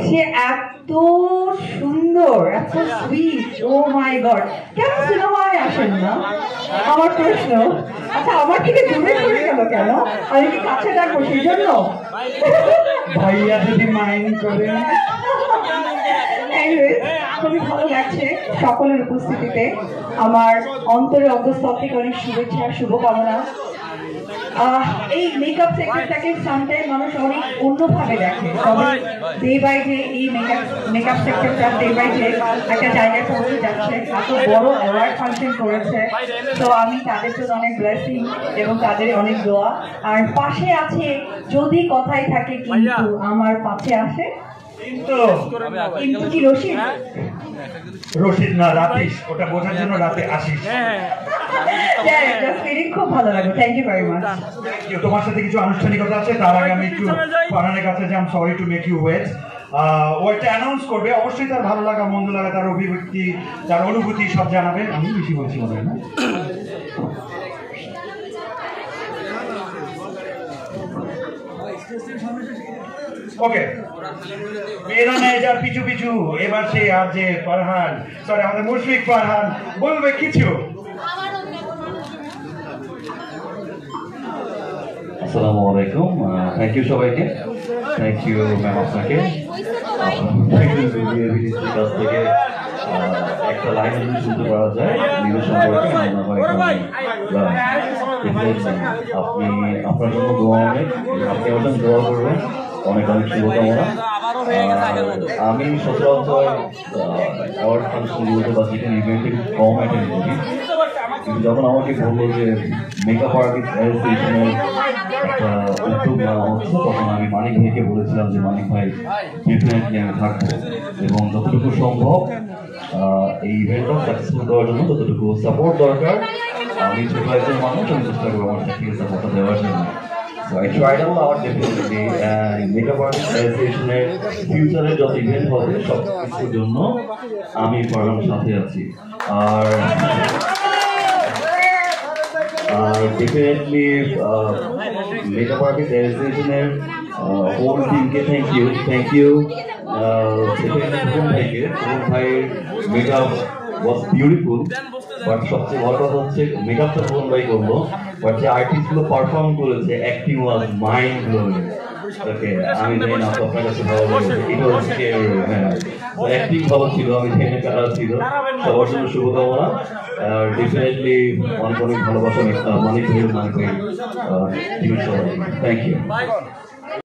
সে এত সুন্দর, এত সুইট, ও মাই গড। কেন সিনেমায় আসেন না আমার প্রশ্ন। আচ্ছা, আমার থেকে দূরে সরে গেল কেন? আমি কি কাছে ডাকবো সেই জন্য? ভাইয়া যদি মাইন্ড করে। খুবই ভালো লাগছে সকলের উপস্থিতিতে। আমার অন্তরে অন্তঃস্থল থেকে অনেক শুভেচ্ছা, শুভকামনা। এই মেকআপ সেক্টরটাকে সামটাইম মানুষ অনেক অন্যভাবে দেখে, তবে ডে বাই ডে এই মেকআপ সেক্টরটা ডে বাই ডে একটা জায়গায় পৌঁছে যাচ্ছে। এত বড় অ্যাওয়ার্ড ফাংশন করেছে, তো আমি তাদের জন্য অনেক ব্লেসিং এবং তাদের অনেক দোয়া। আর পাশে আছে, যদি কথাই থাকে কিন্তু আমার পাশে আসে কিন্তু কি রশিদ? রশিদ না, রাতিস। ওটা বোঝার জন্য রাতে আসিস। খুব ভালো লাগলো, থ্যাংক ইউ ভেরি মাচ। তোমার সাথে কিছু আনুষ্ঠানিকতা আছে, তার আগে আমি একটু ফারহানের কাছে যাই। Sorry to make you wait. ও একটা অ্যানাউন্স করবে, অবশ্যই তার ভালো লাগা মন্দ লাগা, তার অভিব্যক্তি, তার অনুভূতি সব জানাবে। আমি বেশি বলছি মনে হয় না? ওকে, মেয়েরা নেয় যার পিছু পিছু। এবার সে আর যে ফারহান, সরি আমাদের মুশফিক ফারহান বলবে কিছু। আসসালামু আলাইকুম, থ্যাংক ইউ সবাইকে। থ্যাংক ইউ ম্যাম আপনাকে। কাছ থেকে একটা লাইন যদি শুনতে পারা যায় নিজের সম্পর্কে, আপনি আপনার জন্য দোয়া অনেক, আপনি আমার জন্য দোয়া করবেন। অনেক অনেক শুভকামনা। আমি সচরাচর অ্যাওয়ার্ড ফাংশনগুলোতে বা যেখানে ইভেন্টে কম অ্যাটেন্ড করি, কিন্তু যখন আমাকে বললো যে মেকআপ আর্টিস্ট অ্যাসোসিয়েশনের একটা উদ্যোগ নেওয়া হচ্ছে, তখন আমি মানিক ভাইকে বলেছিলাম যে মানিক ভাই ডেফিনেটলি আমি থাকবো এবং যতটুকু সম্ভব এই ইভেন্টটা সাকসেসফুল করার জন্য যতটুকু সাপোর্ট দরকার, আমি ছোট একজন মানুষ, আমি চেষ্টা করবো আমার থেকে সাপোর্টটা দেওয়ার জন্য। So I tried a lot definitely, and Makeup Artist Association-এর ফিউচারে যত ইভেন্ট হবে সব কিছুর জন্য আমি ফারহানের সাথে আছি। আর ডেফিনেটলি মেকআপ আর্টিস্ট অ্যাসোসিয়েশনের হোল টিমকে থ্যাংক ইউ। ভাইকে, ভাইয়ের মেকআপ ওয়াজ বিউটিফুল, বাট সবচেয়ে বড় কথা হচ্ছে মেকআপটা কোন ভাই করলো, বাট যে আর্টিস্টগুলো পারফর্ম করেছে অ্যাক্টিং ওয়াজ মাইন্ড ব্লোয়িং। ওকে, আমি জানি না আপনার কাছে ভালো লেগেছে, এটা হচ্ছে অ্যাক্টিং ভালো ছিল, আমি জানি না কারা ছিল। সবার জন্য শুভকামনা। ডেফিনেটলি অনেক অনেক ভালোবাসা মানিক ভাই, থ্যাংক ইউ।